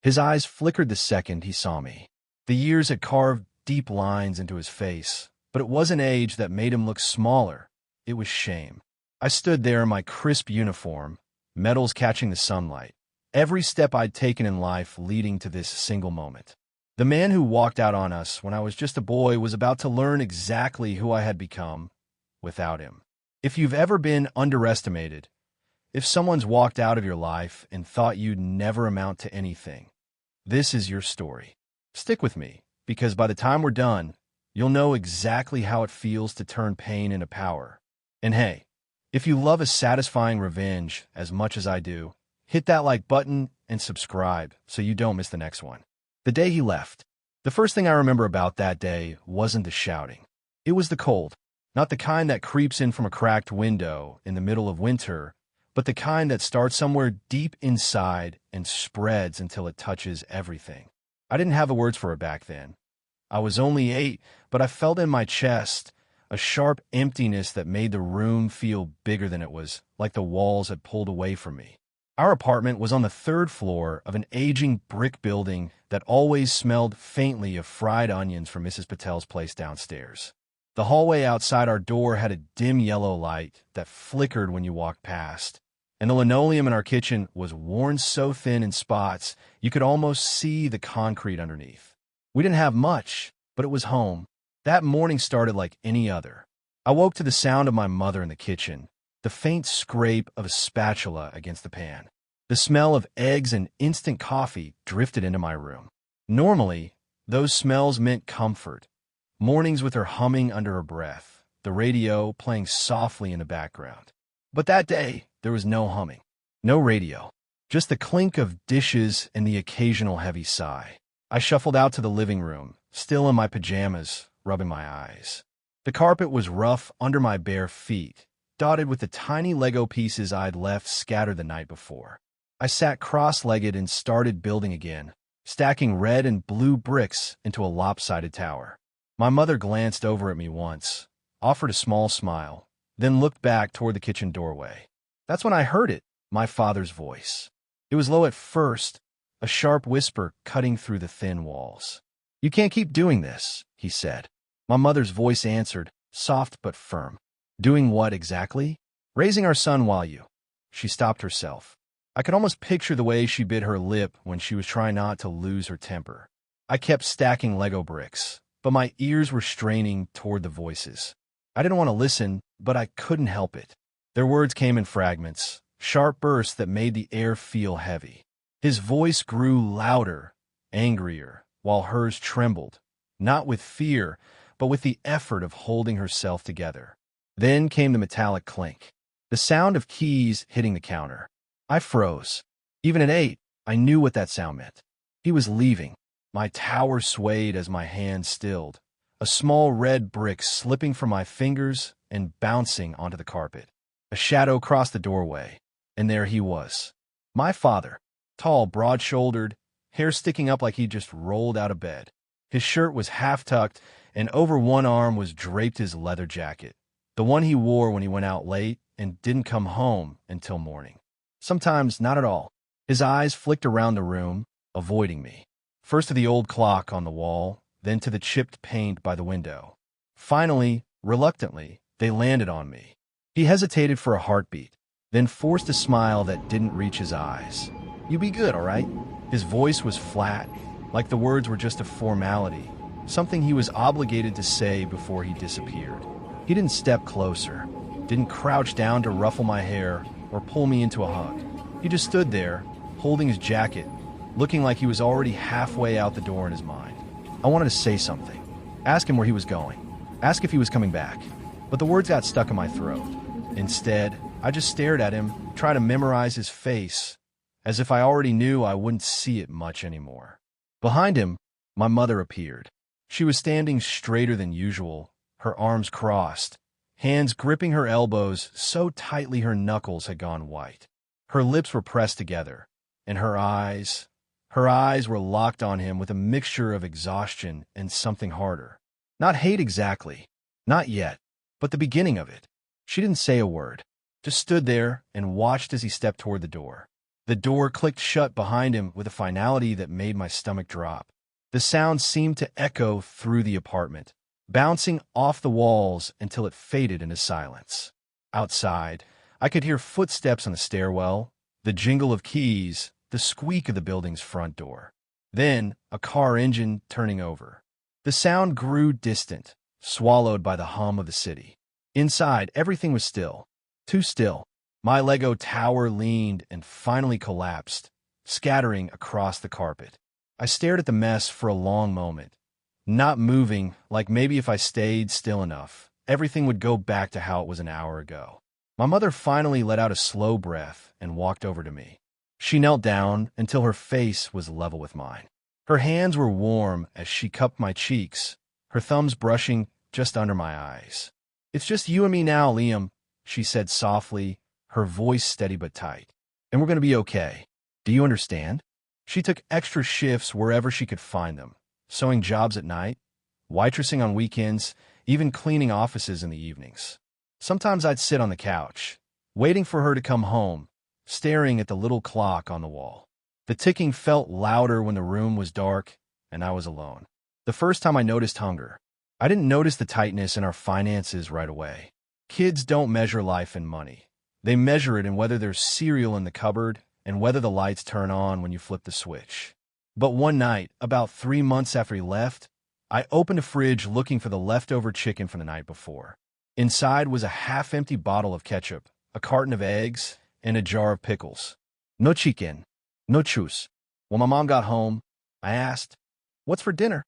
His eyes flickered the second he saw me. The years had carved deep lines into his face, but it wasn't age that made him look smaller. It was shame. I stood there in my crisp uniform, medals catching the sunlight, every step I'd taken in life leading to this single moment. The man who walked out on us when I was just a boy was about to learn exactly who I had become without him. If you've ever been underestimated, if someone's walked out of your life and thought you'd never amount to anything, this is your story. Stick with me, because by the time we're done, you'll know exactly how it feels to turn pain into power. And hey, if you love a satisfying revenge as much as I do, hit that like button and subscribe so you don't miss the next one. The day he left. The first thing I remember about that day wasn't the shouting. It was the cold. Not the kind that creeps in from a cracked window in the middle of winter, but the kind that starts somewhere deep inside and spreads until it touches everything. I didn't have the words for it back then. I was only 8, but I felt in my chest a sharp emptiness that made the room feel bigger than it was, like the walls had pulled away from me. Our apartment was on the 3rd floor of an aging brick building that always smelled faintly of fried onions from Mrs. Patel's place downstairs. The hallway outside our door had a dim yellow light that flickered when you walked past, and the linoleum in our kitchen was worn so thin in spots you could almost see the concrete underneath. We didn't have much, but it was home. That morning started like any other. I woke to the sound of my mother in the kitchen, the faint scrape of a spatula against the pan. The smell of eggs and instant coffee drifted into my room. Normally, those smells meant comfort. Mornings with her humming under her breath, the radio playing softly in the background. But that day, there was no humming, no radio, just the clink of dishes and the occasional heavy sigh. I shuffled out to the living room, still in my pajamas, rubbing my eyes. The carpet was rough under my bare feet, dotted with the tiny Lego pieces I'd left scattered the night before. I sat cross-legged and started building again, stacking red and blue bricks into a lopsided tower. My mother glanced over at me once, offered a small smile, then looked back toward the kitchen doorway. That's when I heard it, my father's voice. It was low at first, a sharp whisper cutting through the thin walls. "You can't keep doing this," he said. My mother's voice answered, soft but firm. "Doing what exactly?" "Raising our son while you." She stopped herself. I could almost picture the way she bit her lip when she was trying not to lose her temper. I kept stacking Lego bricks, but my ears were straining toward the voices. I didn't want to listen, but I couldn't help it. Their words came in fragments, sharp bursts that made the air feel heavy. His voice grew louder, angrier, while hers trembled, not with fear, but with the effort of holding herself together. Then came the metallic clink, the sound of keys hitting the counter. I froze. Even at 8, I knew what that sound meant. He was leaving. My tower swayed as my hand stilled, a small red brick slipping from my fingers and bouncing onto the carpet. A shadow crossed the doorway, and there he was. My father, tall, broad-shouldered, hair sticking up like he'd just rolled out of bed. His shirt was half-tucked, and over one arm was draped his leather jacket, the one he wore when he went out late and didn't come home until morning. Sometimes not at all. His eyes flicked around the room, avoiding me. First to the old clock on the wall, then to the chipped paint by the window. Finally, reluctantly, they landed on me. He hesitated for a heartbeat, then forced a smile that didn't reach his eyes. "You be good, all right?" His voice was flat, like the words were just a formality, something he was obligated to say before he disappeared. He didn't step closer, didn't crouch down to ruffle my hair or pull me into a hug. He just stood there, holding his jacket, looking like he was already halfway out the door in his mind. I wanted to say something, ask him where he was going, ask if he was coming back, but the words got stuck in my throat. Instead, I just stared at him, trying to memorize his face, as if I already knew I wouldn't see it much anymore. Behind him, my mother appeared. She was standing straighter than usual, her arms crossed, hands gripping her elbows so tightly her knuckles had gone white. Her lips were pressed together, and her eyes were locked on him with a mixture of exhaustion and something harder. Not hate exactly, not yet, but the beginning of it. She didn't say a word, just stood there and watched as he stepped toward the door. The door clicked shut behind him with a finality that made my stomach drop. The sound seemed to echo through the apartment, bouncing off the walls until it faded into silence. Outside, I could hear footsteps on the stairwell, the jingle of keys, the squeak of the building's front door. Then, a car engine turning over. The sound grew distant, swallowed by the hum of the city. Inside, everything was still. Too still. My Lego tower leaned and finally collapsed, scattering across the carpet. I stared at the mess for a long moment, not moving, like maybe if I stayed still enough, everything would go back to how it was an hour ago. My mother finally let out a slow breath and walked over to me. She knelt down until her face was level with mine. Her hands were warm as she cupped my cheeks, her thumbs brushing just under my eyes. "It's just you and me now, Liam," she said softly, her voice steady but tight. "And we're going to be okay. Do you understand?" She took extra shifts wherever she could find them, sewing jobs at night, waitressing on weekends, even cleaning offices in the evenings. Sometimes I'd sit on the couch, waiting for her to come home, staring at the little clock on the wall. The ticking felt louder when the room was dark and I was alone. The first time I noticed hunger, I didn't notice the tightness in our finances right away. Kids don't measure life in money. They measure it in whether there's cereal in the cupboard and whether the lights turn on when you flip the switch. But one night, about 3 months after he left, I opened a fridge looking for the leftover chicken from the night before. Inside was a half-empty bottle of ketchup, a carton of eggs, and a jar of pickles. No chicken, no chus. When my mom got home, I asked, "What's for dinner?"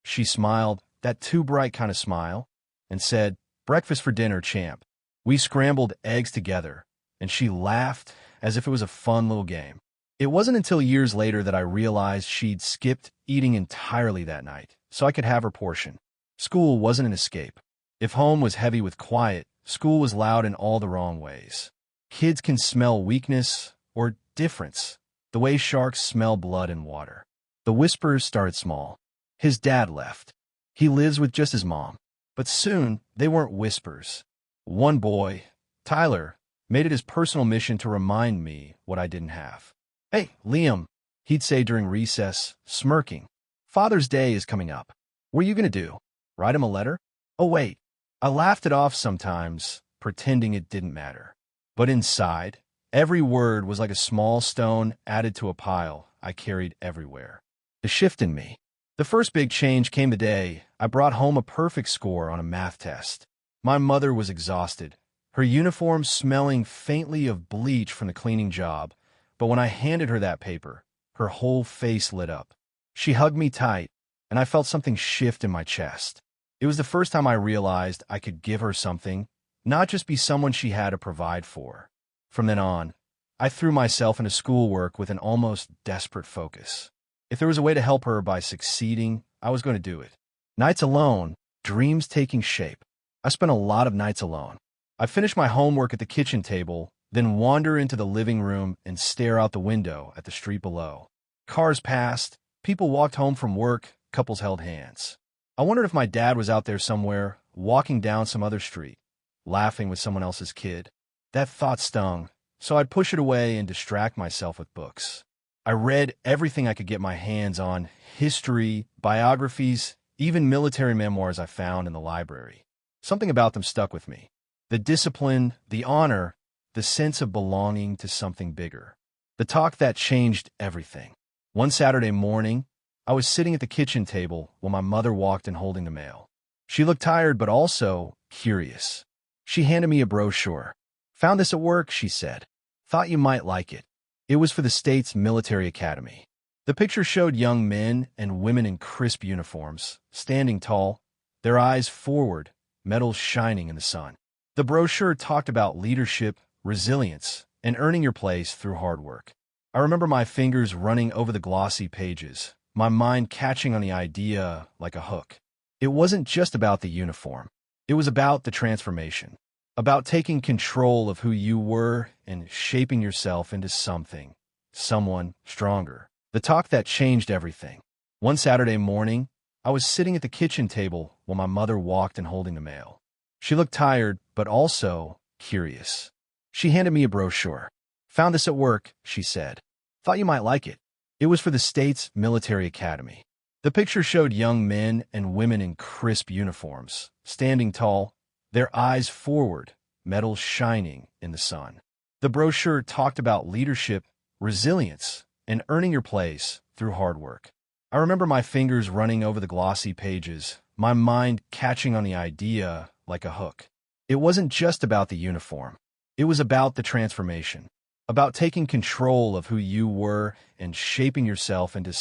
She smiled, that too bright kind of smile, and said, "Breakfast for dinner, champ." We scrambled eggs together, and she laughed as if it was a fun little game. It wasn't until years later that I realized she'd skipped eating entirely that night, so I could have her portion. School wasn't an escape. If home was heavy with quiet, school was loud in all the wrong ways. Kids can smell weakness or difference, the way sharks smell blood and water. The whispers started small. His dad left. He lives with just his mom. But soon, they weren't whispers. One boy, Tyler, made it his personal mission to remind me what I didn't have. "Hey, Liam," he'd say during recess, smirking. "Father's Day is coming up. What are you going to do? Write him a letter?" Oh, wait. I laughed it off sometimes, pretending it didn't matter. But inside, every word was like a small stone added to a pile I carried everywhere. The shift in me. The first big change came the day I brought home a perfect score on a math test. My mother was exhausted, her uniform smelling faintly of bleach from the cleaning job, but when I handed her that paper, her whole face lit up. She hugged me tight, and I felt something shift in my chest. It was the first time I realized I could give her something, not just be someone she had to provide for. From then on, I threw myself into schoolwork with an almost desperate focus. If there was a way to help her by succeeding, I was going to do it. Nights alone, dreams taking shape. I spent a lot of nights alone. I'd finish my homework at the kitchen table, then wander into the living room and stare out the window at the street below. Cars passed, people walked home from work, couples held hands. I wondered if my dad was out there somewhere, walking down some other street, laughing with someone else's kid. That thought stung, so I'd push it away and distract myself with books. I read everything I could get my hands on, history, biographies, even military memoirs I found in the library. Something about them stuck with me. The discipline, the honor, the sense of belonging to something bigger. The talk that changed everything. One Saturday morning, I was sitting at the kitchen table while my mother walked in holding the mail. She looked tired but also curious. She handed me a brochure. "Found this at work," she said. "Thought you might like it." It was for the state's military academy. The picture showed young men and women in crisp uniforms, standing tall, their eyes forward, medals shining in the sun. The brochure talked about leadership, resilience, and earning your place through hard work. I remember my fingers running over the glossy pages, my mind catching on the idea like a hook. It wasn't just about the uniform. It was about the transformation, about taking control of who you were and shaping yourself into something, someone stronger. The talk that changed everything. One Saturday morning, I was sitting at the kitchen table while my mother walked in holding the mail. She looked tired, but also curious. She handed me a brochure. "Found this at work," she said. Thought you might like it. It was for the state's military academy. The picture showed young men and women in crisp uniforms, standing tall, their eyes forward, medals shining in the sun. The brochure talked about leadership, resilience, and earning your place through hard work. I remember my fingers running over the glossy pages, my mind catching on the idea like a hook. It wasn't just about the uniform. It was about the transformation, about taking control of who you were and shaping yourself into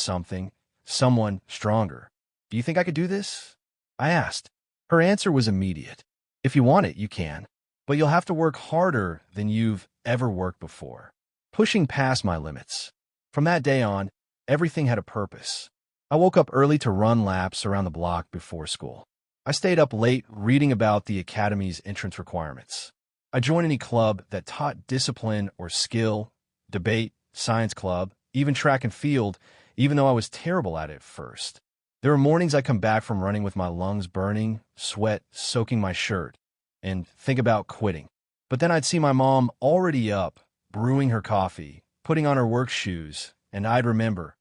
someone stronger. Do you think I could do this? I asked. Her answer was immediate. If you want it, you can. But you'll have to work harder than you've ever worked before. Pushing past my limits. From that day on, everything had a purpose. I woke up early to run laps around the block before school. I stayed up late reading about the academy's entrance requirements. I joined any club that taught discipline or skill, debate, science club, even track and field, even though I was terrible at it at first. There were mornings I come back from running with my lungs burning, sweat soaking my shirt, and think about quitting. But then I'd see my mom already up, brewing her coffee, putting on her work shoes, and I'd remember,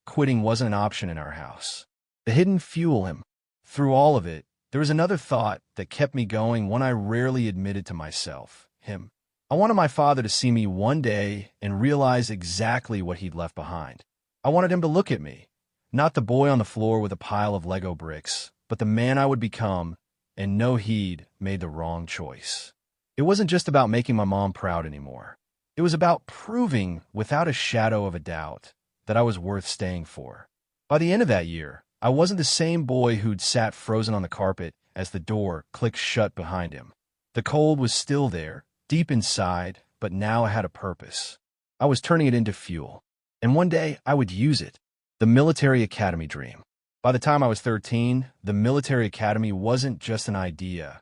quitting wasn't an option in our house. The hidden fuel. Through all of it, there was another thought that kept me going, one I rarely admitted to myself, him. I wanted my father to see me one day and realize exactly what he'd left behind. I wanted him to look at me, not the boy on the floor with a pile of Lego bricks, but the man I would become, and know he'd made the wrong choice. It wasn't just about making my mom proud anymore. It was about proving, without a shadow of a doubt, that I was worth staying for. By the end of that year, I wasn't the same boy who'd sat frozen on the carpet as the door clicked shut behind him. The cold was still there, deep inside, but now I had a purpose. I was turning it into fuel. And one day, I would use it. The military academy dream. By the time I was 13, the military academy wasn't just an idea.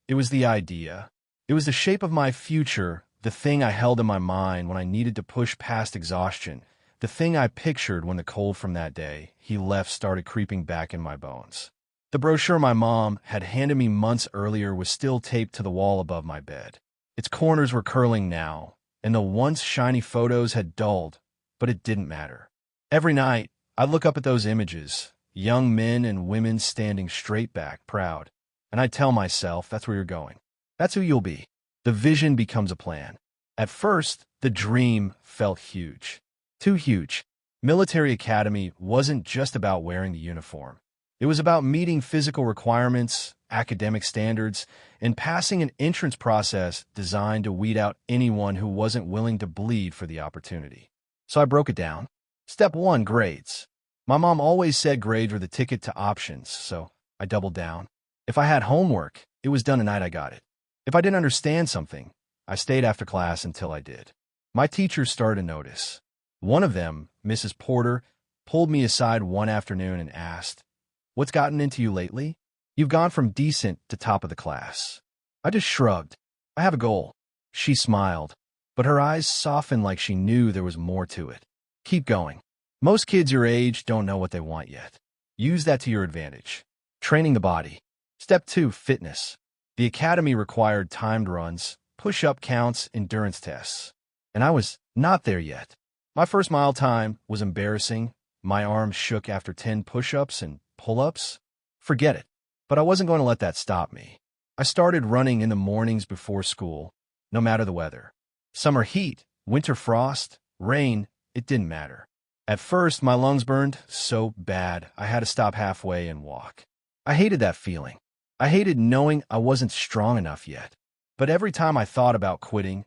It was the idea. It was the shape of my future, the thing I held in my mind when I needed to push past exhaustion, the thing I pictured when the cold from that day he left started creeping back in my bones. The brochure my mom had handed me months earlier was still taped to the wall above my bed. Its corners were curling now, and the once shiny photos had dulled, but it didn't matter. Every night, I'd look up at those images, young men and women standing straight back, proud, and I'd tell myself, that's where you're going. That's who you'll be. The vision becomes a plan. At first, the dream felt huge. Too huge. Military academy wasn't just about wearing the uniform. It was about meeting physical requirements, academic standards, and passing an entrance process designed to weed out anyone who wasn't willing to bleed for the opportunity. So I broke it down. Step 1, grades. My mom always said grades were the ticket to options, so I doubled down. If I had homework, it was done the night I got it. If I didn't understand something, I stayed after class until I did. My teachers started to notice. One of them, Mrs. Porter, pulled me aside one afternoon and asked, "What's gotten into you lately? You've gone from decent to top of the class." I just shrugged. "I have a goal." She smiled, but her eyes softened like she knew there was more to it. "Keep going. Most kids your age don't know what they want yet. Use that to your advantage." Training the body. Step 2, fitness. The academy required timed runs, push-up counts, endurance tests. And I was not there yet. My first mile time was embarrassing. My arms shook after 10 push-ups and pull-ups. Forget it. But I wasn't going to let that stop me. I started running in the mornings before school, no matter the weather. Summer heat, winter frost, rain, it didn't matter. At first, my lungs burned so bad I had to stop halfway and walk. I hated that feeling. I hated knowing I wasn't strong enough yet. But every time I thought about quitting,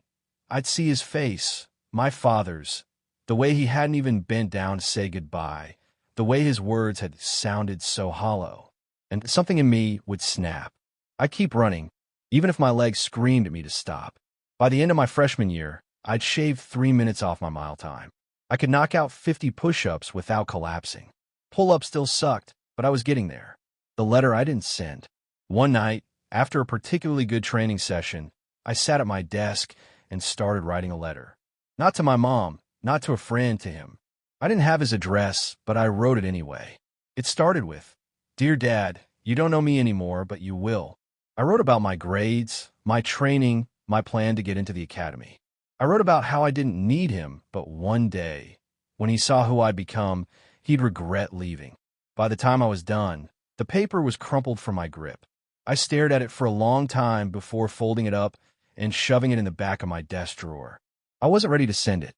I'd see his face, my father's, the way he hadn't even bent down to say goodbye, the way his words had sounded so hollow, and something in me would snap. I'd keep running, even if my legs screamed at me to stop. By the end of my freshman year, I'd shaved 3 minutes off my mile time. I could knock out 50 push-ups without collapsing. Pull-ups still sucked, but I was getting there. The letter I didn't send. One night, after a particularly good training session, I sat at my desk and started writing a letter. Not to my mom, not to a friend, to him. I didn't have his address, but I wrote it anyway. It started with, "Dear Dad, you don't know me anymore, but you will." I wrote about my grades, my training, my plan to get into the academy. I wrote about how I didn't need him, but one day, When he saw who I'd become, he'd regret leaving. By the time I was done, the paper was crumpled from my grip. I stared at it for a long time before folding it up and shoving it in the back of my desk drawer. I wasn't ready to send it.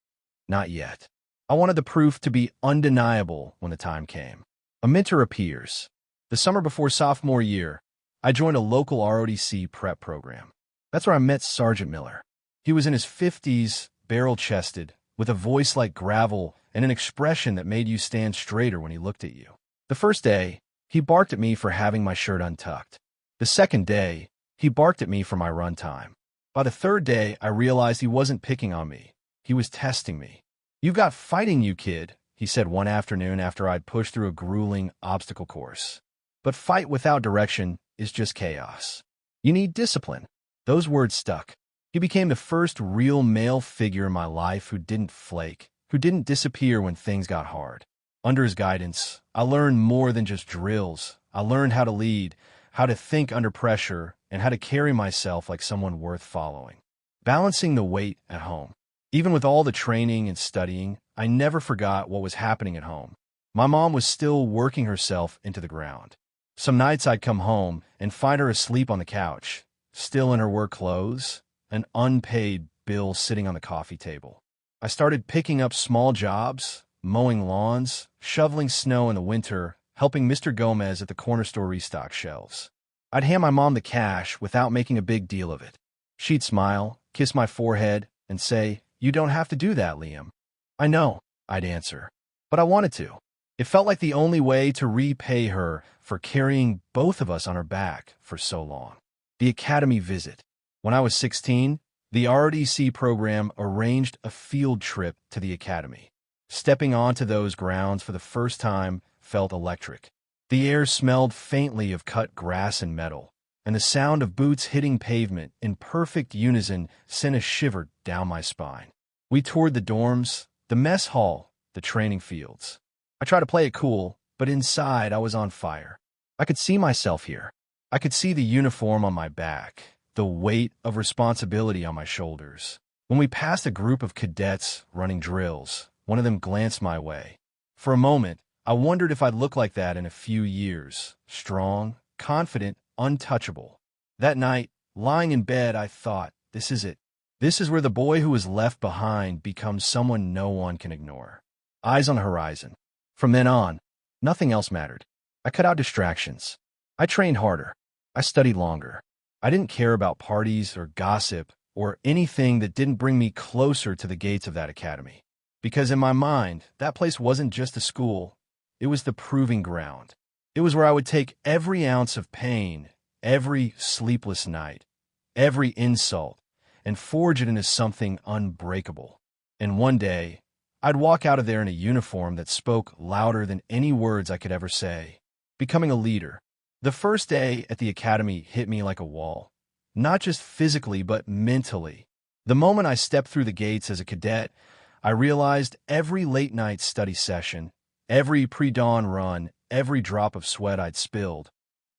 Not yet. I wanted the proof to be undeniable when the time came. A mentor appears. The summer before sophomore year, I joined a local ROTC prep program. That's where I met Sergeant Miller. He was in his 50s, barrel-chested, with a voice like gravel and an expression that made you stand straighter when he looked at you. The first day, he barked at me for having my shirt untucked. The second day, he barked at me for my run time. By the third day, I realized he wasn't picking on me. He was testing me. "You've got fighting, you kid," he said one afternoon after I'd pushed through a grueling obstacle course. "But fight without direction is just chaos. You need discipline." Those words stuck. He became the first real male figure in my life who didn't flake, who didn't disappear when things got hard. Under his guidance, I learned more than just drills. I learned how to lead, how to think under pressure, and how to carry myself like someone worth following. Balancing the weight at home. Even with all the training and studying, I never forgot what was happening at home. My mom was still working herself into the ground. Some nights I'd come home and find her asleep on the couch, still in her work clothes, an unpaid bill sitting on the coffee table. I started picking up small jobs, mowing lawns, shoveling snow in the winter, helping Mr. Gomez at the corner store restock shelves. I'd hand my mom the cash without making a big deal of it. She'd smile, kiss my forehead, and say, "You don't have to do that, Liam." "I know," I'd answer, "but I wanted to." It felt like the only way to repay her for carrying both of us on her back for so long. The academy visit. When I was 16, the ROTC program arranged a field trip to the academy. Stepping onto those grounds for the first time felt electric. The air smelled faintly of cut grass and metal, and the sound of boots hitting pavement in perfect unison sent a shiver down my spine. We toured the dorms, the mess hall, the training fields. I tried to play it cool, but inside I was on fire. I could see myself here. I could see the uniform on my back, the weight of responsibility on my shoulders. When we passed a group of cadets running drills, one of them glanced my way. For a moment, I wondered if I'd look like that in a few years, strong, confident, untouchable. That night, lying in bed, I thought, this is it. This is where the boy who was left behind becomes someone no one can ignore. Eyes on the horizon. From then on, nothing else mattered. I cut out distractions. I trained harder. I studied longer. I didn't care about parties or gossip or anything that didn't bring me closer to the gates of that academy. Because in my mind, that place wasn't just a school. It was the proving ground. It was where I would take every ounce of pain, every sleepless night, every insult, and forge it into something unbreakable. And one day, I'd walk out of there in a uniform that spoke louder than any words I could ever say, becoming a leader. The first day at the academy hit me like a wall, not just physically, but mentally. The moment I stepped through the gates as a cadet, I realized every late-night study session, every pre-dawn run, every drop of sweat I'd spilled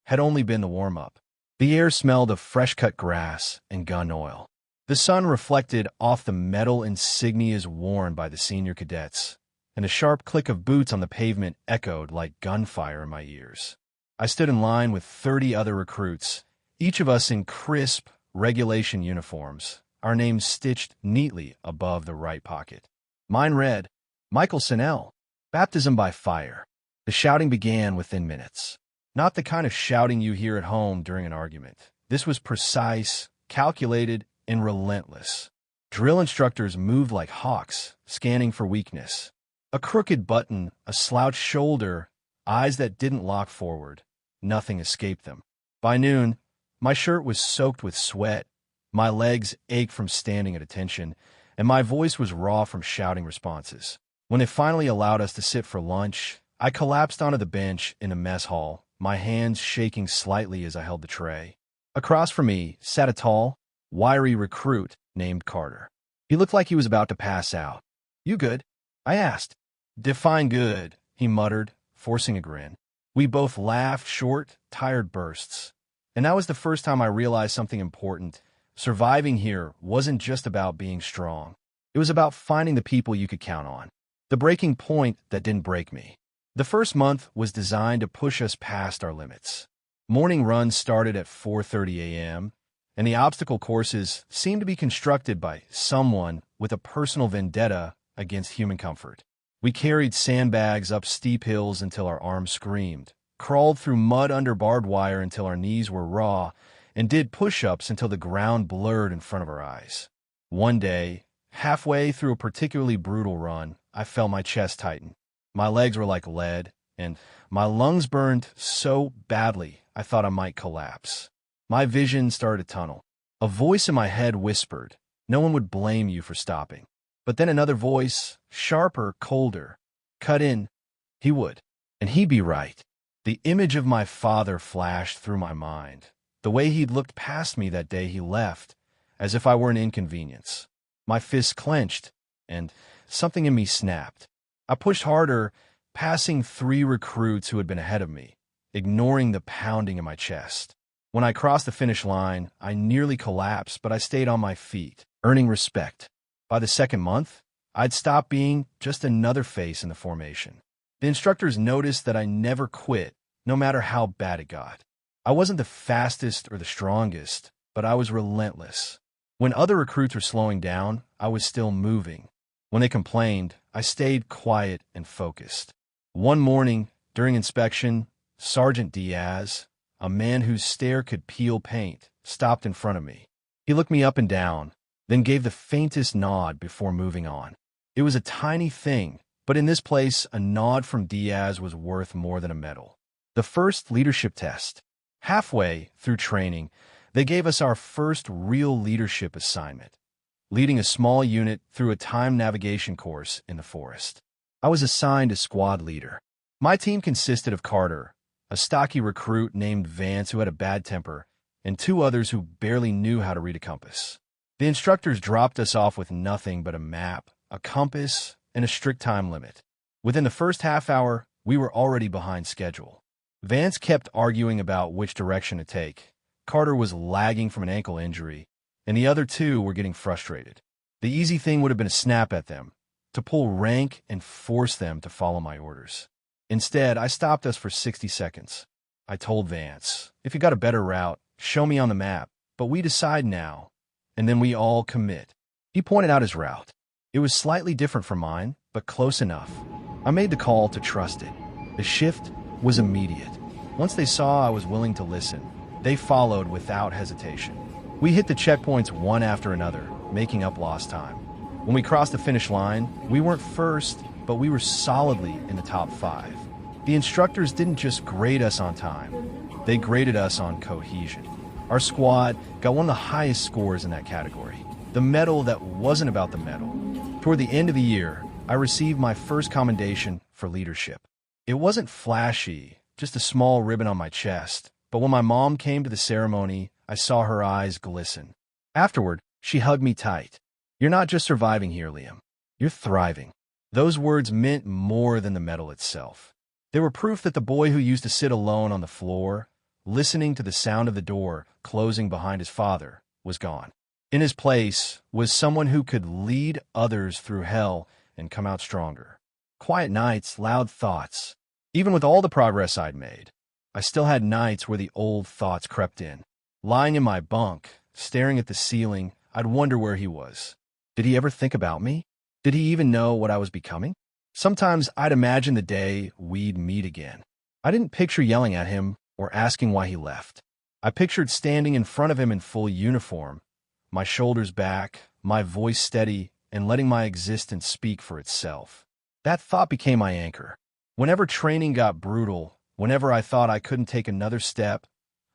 had only been the warm-up. The air smelled of fresh-cut grass and gun oil. The sun reflected off the metal insignias worn by the senior cadets, and the sharp click of boots on the pavement echoed like gunfire in my ears. I stood in line with 30 other recruits, each of us in crisp regulation uniforms, our names stitched neatly above the right pocket. Mine read, Michael Sinnell, Baptism by Fire. The shouting began within minutes. Not the kind of shouting you hear at home during an argument. This was precise, calculated, and relentless. Drill instructors moved like hawks, scanning for weakness. A crooked button, a slouched shoulder, eyes that didn't lock forward. Nothing escaped them. By noon, my shirt was soaked with sweat, my legs ached from standing at attention, and my voice was raw from shouting responses. When it finally allowed us to sit for lunch, I collapsed onto the bench in a mess hall, my hands shaking slightly as I held the tray. Across from me sat a tall, wiry recruit named Carter. He looked like he was about to pass out. "You good?" I asked. "Define good," he muttered, forcing a grin. We both laughed short, tired bursts. And that was the first time I realized something important. Surviving here wasn't just about being strong. It was about finding the people you could count on. the breaking point that didn't break me. The first month was designed to push us past our limits. Morning runs started at 4:30 a.m., and the obstacle courses seemed to be constructed by someone with a personal vendetta against human comfort. We carried sandbags up steep hills until our arms screamed, crawled through mud under barbed wire until our knees were raw, and did push-ups until the ground blurred in front of our eyes. One day, halfway through a particularly brutal run, I felt my chest tighten. My legs were like lead, and my lungs burned so badly I thought I might collapse. My vision started to tunnel. A voice in my head whispered, "No one would blame you for stopping." But then another voice, sharper, colder, cut in. He would. And he'd be right. The image of my father flashed through my mind. The way he'd looked past me that day he left, as if I were an inconvenience. My fists clenched, and something in me snapped. I pushed harder, passing 3 recruits who had been ahead of me, ignoring the pounding in my chest. When I crossed the finish line, I nearly collapsed, but I stayed on my feet, earning respect. By the second month, I'd stopped being just another face in the formation. The instructors noticed that I never quit, no matter how bad it got. I wasn't the fastest or the strongest, but I was relentless. When other recruits were slowing down, I was still moving. When they complained, I stayed quiet and focused. One morning, during inspection, Sergeant Diaz, a man whose stare could peel paint, stopped in front of me. He looked me up and down, then gave the faintest nod before moving on. It was a tiny thing, but in this place, a nod from Diaz was worth more than a medal. The first leadership test. Halfway through training, they gave us our first real leadership assignment, leading a small unit through a time navigation course in the forest. I was assigned as squad leader. My team consisted of Carter, a stocky recruit named Vance who had a bad temper, and 2 others who barely knew how to read a compass. The instructors dropped us off with nothing but a map, a compass, and a strict time limit. Within the first half hour, we were already behind schedule. Vance kept arguing about which direction to take. Carter was lagging from an ankle injury, and the other 2 were getting frustrated. The easy thing would have been to snap at them, to pull rank and force them to follow my orders. Instead, I stopped us for 60 seconds. I told Vance, "If you got a better route, show me on the map, but we decide now, and then we all commit." He pointed out his route. It was slightly different from mine, but close enough. I made the call to trust it. The shift was immediate. Once they saw I was willing to listen, they followed without hesitation. We hit the checkpoints one after another, making up lost time. When we crossed the finish line, we weren't first, but we were solidly in the top 5. The instructors didn't just grade us on time, they graded us on cohesion. Our squad got one of the highest scores in that category, the medal that wasn't about the medal. Toward the end of the year, I received my first commendation for leadership. It wasn't flashy, just a small ribbon on my chest, but when my mom came to the ceremony, I saw her eyes glisten. Afterward, she hugged me tight. "You're not just surviving here, Liam. You're thriving." Those words meant more than the medal itself. They were proof that the boy who used to sit alone on the floor, listening to the sound of the door closing behind his father, was gone. In his place was someone who could lead others through hell and come out stronger. Quiet nights, loud thoughts. Even with all the progress I'd made, I still had nights where the old thoughts crept in. Lying in my bunk, staring at the ceiling, I'd wonder where he was. Did he ever think about me? Did he even know what I was becoming? Sometimes I'd imagine the day we'd meet again. I didn't picture yelling at him or asking why he left. I pictured standing in front of him in full uniform, my shoulders back, my voice steady, and letting my existence speak for itself. That thought became my anchor. Whenever training got brutal, whenever I thought I couldn't take another step,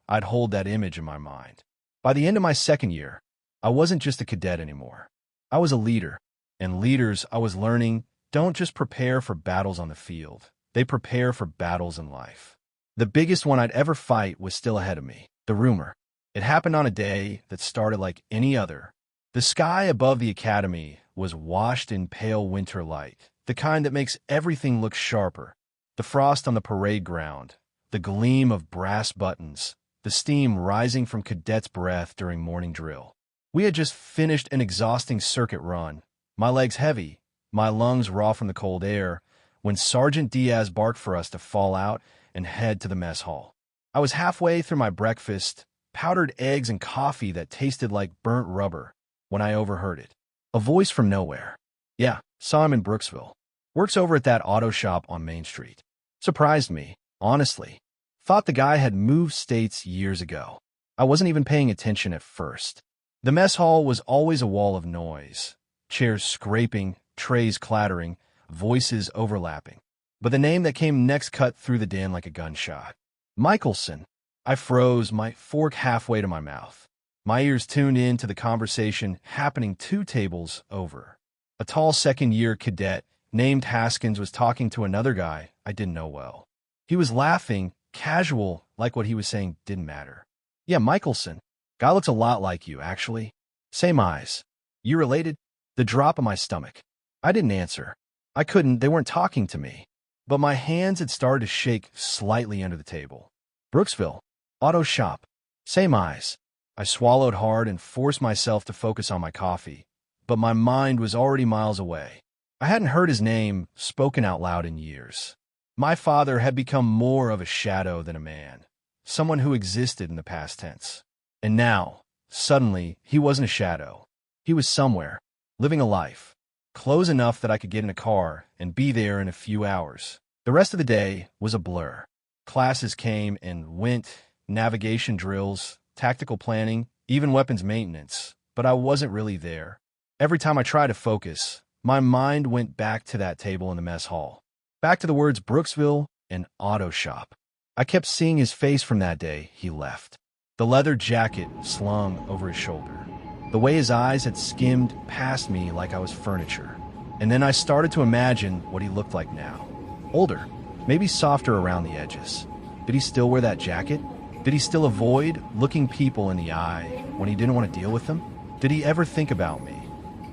I'd hold that image in my mind. By the end of my second year, I wasn't just a cadet anymore. I was a leader, and leaders, I was learning, don't just prepare for battles on the field. They prepare for battles in life. The biggest one I'd ever fight was still ahead of me, the rumor. It happened on a day that started like any other. The sky above the academy was washed in pale winter light, the kind that makes everything look sharper. The frost on the parade ground, the gleam of brass buttons, the steam rising from cadets' breath during morning drill. We had just finished an exhausting circuit run, my legs heavy, my lungs raw from the cold air, when Sergeant Diaz barked for us to fall out and head to the mess hall. I was halfway through my breakfast, powdered eggs and coffee that tasted like burnt rubber, when I overheard it. A voice from nowhere. Yeah, saw him in Brooksville. Works over at that auto shop on Main Street. Surprised me, honestly. Thought the guy had moved states years ago. I wasn't even paying attention at first. The mess hall was always a wall of noise. Chairs scraping, trays clattering, voices overlapping. But the name that came next cut through the din like a gunshot. Michelson. I froze, my fork halfway to my mouth. My ears tuned in to the conversation happening 2 tables over. A tall second-year cadet named Haskins was talking to another guy I didn't know well. He was laughing, casual, like what he was saying didn't matter. Yeah, Michelson. Guy looks a lot like you, actually. Same eyes. You related? The drop in my stomach. I didn't answer. I couldn't, they weren't talking to me. But my hands had started to shake slightly under the table. Brooksville. Auto shop. Same eyes. I swallowed hard and forced myself to focus on my coffee. But my mind was already miles away. I hadn't heard his name spoken out loud in years. My father had become more of a shadow than a man. Someone who existed in the past tense. And now, suddenly, he wasn't a shadow. He was somewhere, living a life, close enough that I could get in a car and be there in a few hours. The rest of the day was a blur. Classes came and went, navigation drills, tactical planning, even weapons maintenance, but I wasn't really there. Every time I tried to focus, my mind went back to that table in the mess hall, back to the words Brooksville and auto shop. I kept seeing his face from that day he left. The leather jacket slung over his shoulder. The way his eyes had skimmed past me like I was furniture. And then I started to imagine what he looked like now. Older, maybe softer around the edges. Did he still wear that jacket? Did he still avoid looking people in the eye when he didn't want to deal with them? Did he ever think about me?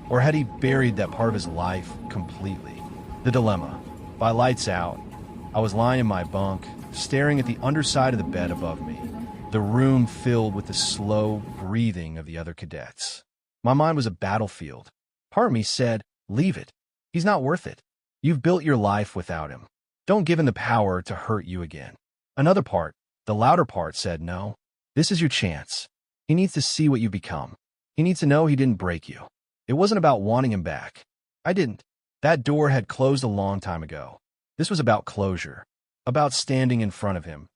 Or had he buried that part of his life completely? The dilemma. By lights out, I was lying in my bunk, staring at the underside of the bed above me. The room filled with the slow breathing of the other cadets. My mind was a battlefield. Part of me said, leave it. He's not worth it. You've built your life without him. Don't give him the power to hurt you again. Another part, the louder part, said, no. This is your chance. He needs to see what you've become. He needs to know he didn't break you. It wasn't about wanting him back. I didn't. That door had closed a long time ago. This was about closure. About standing in front of him.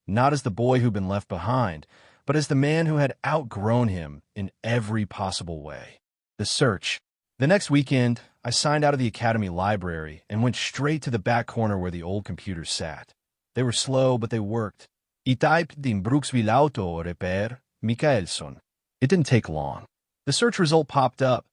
Not as the boy who'd been left behind, but as the man who had outgrown him in every possible way. The search. The next weekend, I signed out of the academy library and went straight to the back corner where the old computers sat. They were slow, but they worked. I typed in Brooksville Auto Repair, Michaelson. It didn't take long. The search result popped up.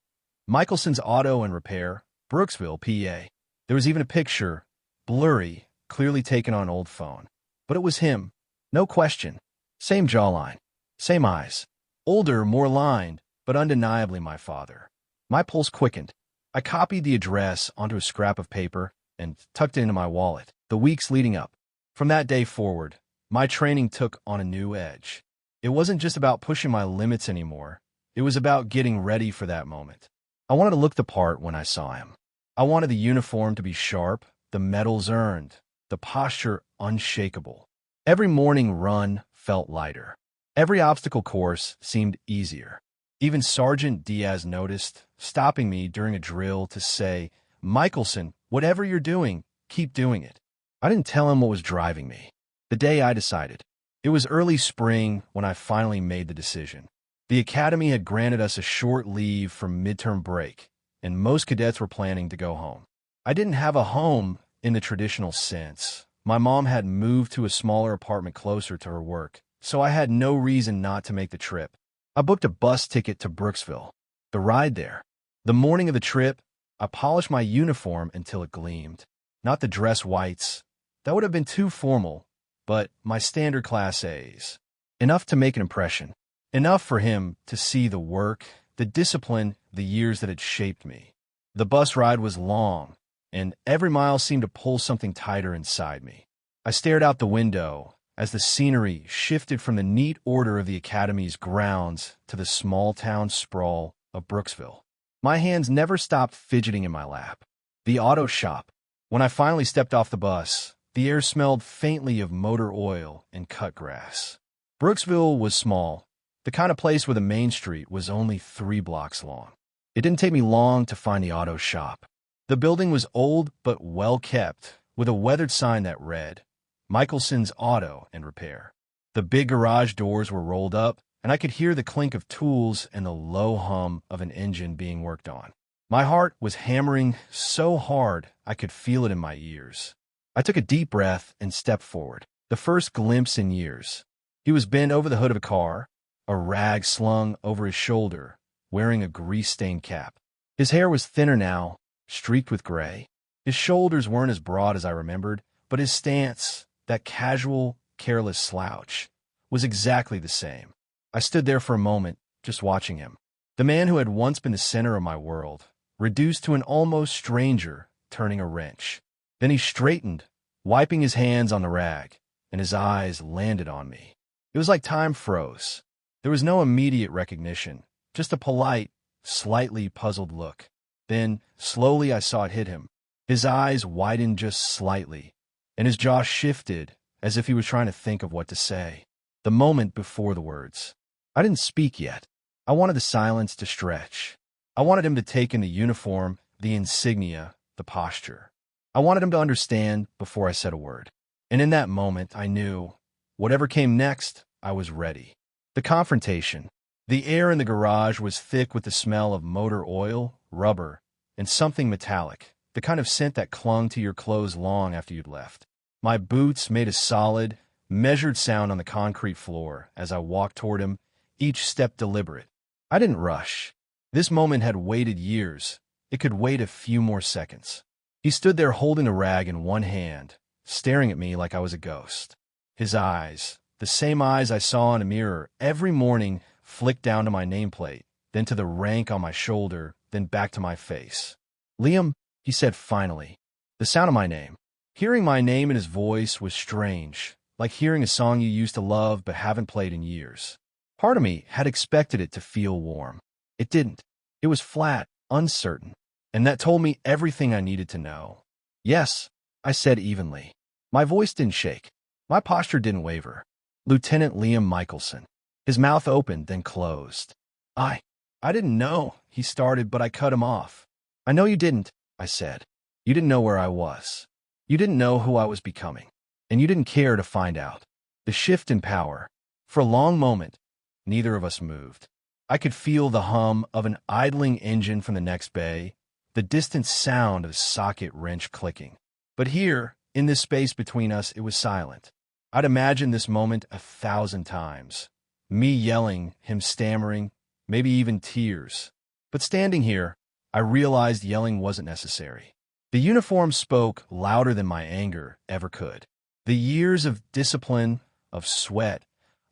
Michelson's Auto and Repair, Brooksville, PA. There was even a picture, blurry, clearly taken on an old phone. But it was him. No question. Same jawline. Same eyes. Older, more lined, but undeniably my father. My pulse quickened. I copied the address onto a scrap of paper and tucked it into my wallet. The weeks leading up. From that day forward, my training took on a new edge. It wasn't just about pushing my limits anymore. It was about getting ready for that moment. I wanted to look the part when I saw him. I wanted the uniform to be sharp, the medals earned, the posture unshakable. Every morning run felt lighter. Every obstacle course seemed easier. Even Sergeant Diaz noticed, stopping me during a drill to say, Michelson, whatever you're doing, keep doing it. I didn't tell him what was driving me. The day I decided. It was early spring when I finally made the decision. The academy had granted us a short leave from midterm break, and most cadets were planning to go home. I didn't have a home in the traditional sense. My mom had moved to a smaller apartment closer to her work, so I had no reason not to make the trip. I booked a bus ticket to Brooksville. The ride there. The morning of the trip, I polished my uniform until it gleamed. Not the dress whites. That would have been too formal, but my standard class A's. Enough to make an impression. Enough for him to see the work, the discipline, the years that had shaped me. The bus ride was long, and every mile seemed to pull something tighter inside me. I stared out the window as the scenery shifted from the neat order of the academy's grounds to the small-town sprawl of Brooksville. My hands never stopped fidgeting in my lap. The auto shop. When I finally stepped off the bus, the air smelled faintly of motor oil and cut grass. Brooksville was small, the kind of place where the main street was only 3 blocks long. It didn't take me long to find the auto shop. The building was old but well kept, with a weathered sign that read, Michelson's Auto and Repair. The big garage doors were rolled up, and I could hear the clink of tools and the low hum of an engine being worked on. My heart was hammering so hard I could feel it in my ears. I took a deep breath and stepped forward, the first glimpse in years. He was bent over the hood of a car, a rag slung over his shoulder, wearing a grease-stained cap. His hair was thinner now, streaked with gray. His shoulders weren't as broad as I remembered, but his stance, that casual, careless slouch, was exactly the same. I stood there for a moment, just watching him. The man who had once been the center of my world, reduced to an almost stranger, turning a wrench. Then he straightened, wiping his hands on the rag, and his eyes landed on me. It was like time froze. There was no immediate recognition, just a polite, slightly puzzled look. Then, slowly I saw it hit him. His eyes widened just slightly, and his jaw shifted as if he was trying to think of what to say. The moment before the words. I didn't speak yet. I wanted the silence to stretch. I wanted him to take in the uniform, the insignia, the posture. I wanted him to understand before I said a word. And in that moment, I knew, whatever came next, I was ready. The confrontation. The air in the garage was thick with the smell of motor oil, rubber, and something metallic, the kind of scent that clung to your clothes long after you'd left. My boots made a solid, measured sound on the concrete floor as I walked toward him, each step deliberate. I didn't rush. This moment had waited years. It could wait a few more seconds. He stood there holding a rag in one hand, staring at me like I was a ghost. His eyes, the same eyes I saw in a mirror every morning, flicked down to my nameplate, then to the rank on my shoulder, then back to my face. Liam, he said finally. The sound of my name. Hearing my name in his voice was strange, like hearing a song you used to love but haven't played in years. Part of me had expected it to feel warm. It didn't. It was flat, uncertain, and that told me everything I needed to know. Yes, I said evenly. My voice didn't shake. My posture didn't waver. Lieutenant Liam Michelson. His mouth opened, then closed. I didn't know, he started, but I cut him off. I know you didn't, I said. You didn't know where I was. You didn't know who I was becoming. And you didn't care to find out. The shift in power. For a long moment, neither of us moved. I could feel the hum of an idling engine from the next bay, the distant sound of socket wrench clicking. But here, in this space between us, it was silent. I'd imagined this moment 1,000 times. Me yelling, him stammering, maybe even tears. But standing here, I realized yelling wasn't necessary. The uniform spoke louder than my anger ever could. The years of discipline, of sweat,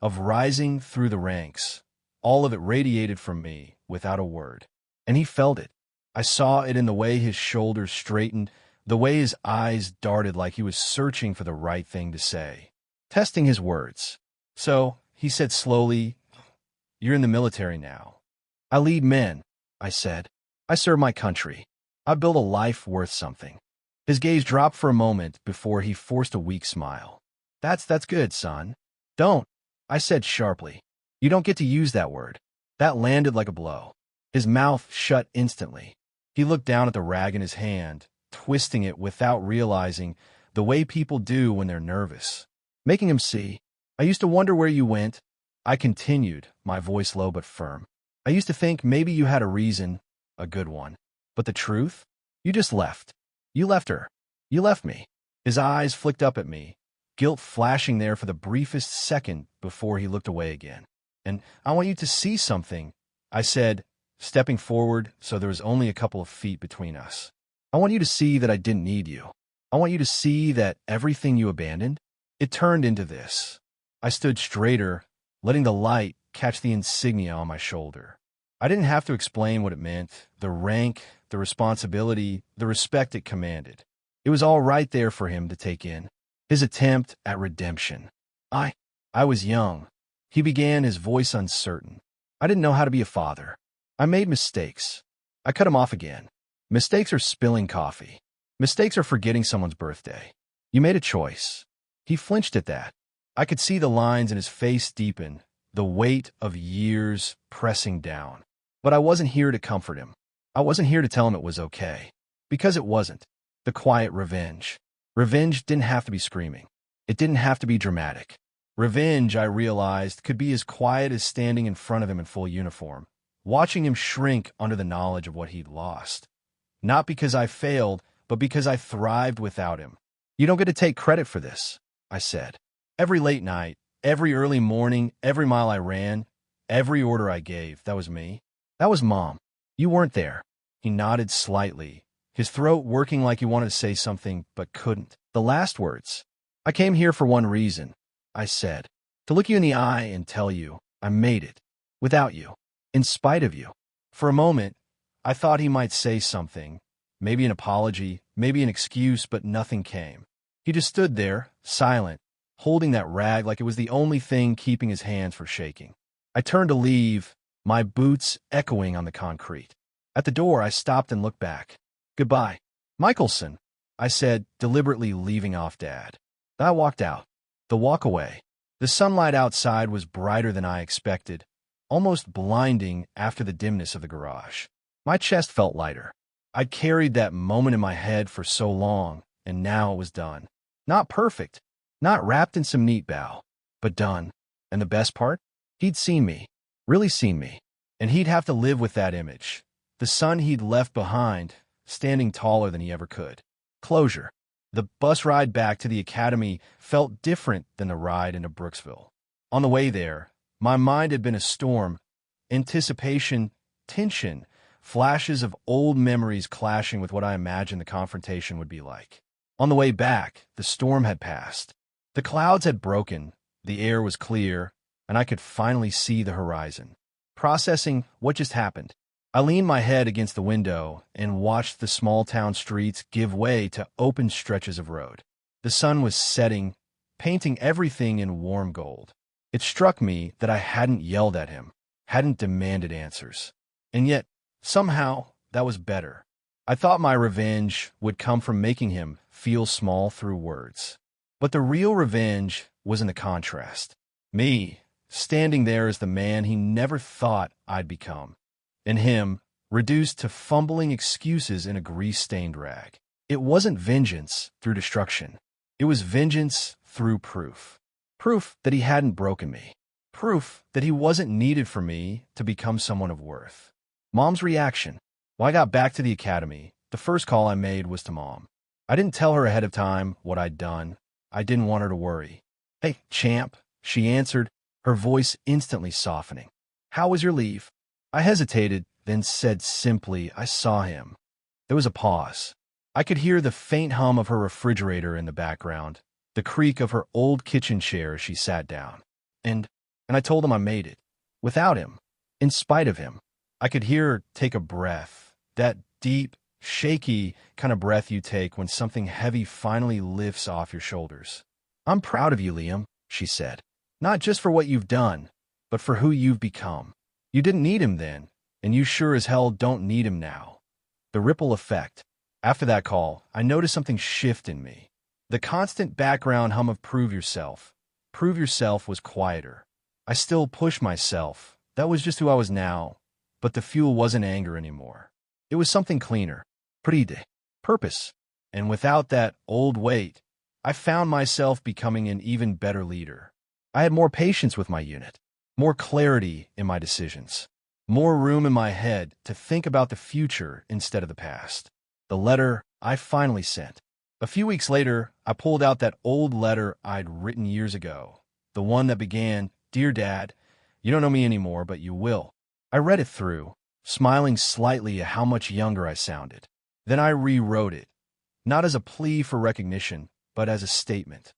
of rising through the ranks, all of it radiated from me without a word. And he felt it. I saw it in the way his shoulders straightened, the way his eyes darted like he was searching for the right thing to say, testing his words. So, he said slowly, "You're in the military now." "I lead men," I said. "I serve my country. I build a life worth something." His gaze dropped for a moment before he forced a weak smile. That's good, son. Don't," I said sharply. "You don't get to use that word." That landed like a blow. His mouth shut instantly. He looked down at the rag in his hand, twisting it without realizing, the way people do when they're nervous. Making him see. "I used to wonder where you went," I continued, my voice low but firm. "I used to think maybe you had a reason, a good one. But the truth? You just left. You left her. You left me." His eyes flicked up at me, guilt flashing there for the briefest second before he looked away again. "And I want you to see something," I said, stepping forward so there was only a couple of feet between us. "I want you to see that I didn't need you. I want you to see that everything you abandoned." It turned into this. I stood straighter, letting the light catch the insignia on my shoulder. I didn't have to explain what it meant, the rank, the responsibility, the respect it commanded. It was all right there for him to take in. His attempt at redemption. I was young. He began, his voice uncertain. I didn't know how to be a father. I made mistakes. I cut him off again. Mistakes are spilling coffee. Mistakes are forgetting someone's birthday. You made a choice. He flinched at that. I could see the lines in his face deepen, the weight of years pressing down. But I wasn't here to comfort him. I wasn't here to tell him it was okay. Because it wasn't. The quiet revenge. Revenge didn't have to be screaming. It didn't have to be dramatic. Revenge, I realized, could be as quiet as standing in front of him in full uniform, watching him shrink under the knowledge of what he'd lost. Not because I failed, but because I thrived without him. You don't get to take credit for this, I said. Every late night, every early morning, every mile I ran, every order I gave, that was me. That was Mom. You weren't there. He nodded slightly, his throat working like he wanted to say something but couldn't. The last words. I came here for one reason, I said. To look you in the eye and tell you, I made it. Without you. In spite of you. For a moment, I thought he might say something. Maybe an apology, maybe an excuse, but nothing came. He just stood there, silent, holding that rag like it was the only thing keeping his hands from shaking. I turned to leave, my boots echoing on the concrete. At the door, I stopped and looked back. Goodbye. Michelson, I said, deliberately leaving off Dad. I walked out. The walk away. The sunlight outside was brighter than I expected, almost blinding after the dimness of the garage. My chest felt lighter. I'd carried that moment in my head for so long, and now it was done. Not perfect, not wrapped in some neat bow, but done. And the best part? He'd seen me, really seen me, and he'd have to live with that image. The son he'd left behind, standing taller than he ever could. Closure. The bus ride back to the academy felt different than the ride into Brooksville. On the way there, my mind had been a storm. Anticipation, tension, flashes of old memories clashing with what I imagined the confrontation would be like. On the way back, the storm had passed. The clouds had broken, the air was clear, and I could finally see the horizon. Processing what just happened, I leaned my head against the window and watched the small-town streets give way to open stretches of road. The sun was setting, painting everything in warm gold. It struck me that I hadn't yelled at him, hadn't demanded answers. And yet, somehow, that was better. I thought my revenge would come from making him feel small through words. But the real revenge was in the contrast. Me, standing there as the man he never thought I'd become. And him, reduced to fumbling excuses in a grease-stained rag. It wasn't vengeance through destruction. It was vengeance through proof. Proof that he hadn't broken me. Proof that he wasn't needed for me to become someone of worth. Mom's reaction. When I got back to the academy, the first call I made was to Mom. I didn't tell her ahead of time what I'd done. I didn't want her to worry. Hey, champ, she answered, her voice instantly softening. How was your leave? I hesitated, then said simply, I saw him. There was a pause. I could hear the faint hum of her refrigerator in the background, the creak of her old kitchen chair as she sat down. And I told him I made it. Without him. In spite of him. I could hear her take a breath, that deep, shaky kind of breath you take when something heavy finally lifts off your shoulders. I'm proud of you, Liam, she said. Not just for what you've done, but for who you've become. You didn't need him then, and you sure as hell don't need him now. The ripple effect. After that call, I noticed something shift in me. The constant background hum of prove yourself was quieter. I still pushed myself. That was just who I was now. But the fuel wasn't anger anymore. It was something cleaner. Purpose. And without that old weight, I found myself becoming an even better leader. I had more patience with my unit, more clarity in my decisions, more room in my head to think about the future instead of the past. The letter I finally sent. A few weeks later, I pulled out that old letter I'd written years ago, the one that began, Dear Dad, you don't know me anymore, but you will. I read it through, smiling slightly at how much younger I sounded. Then I rewrote it, not as a plea for recognition, but as a statement.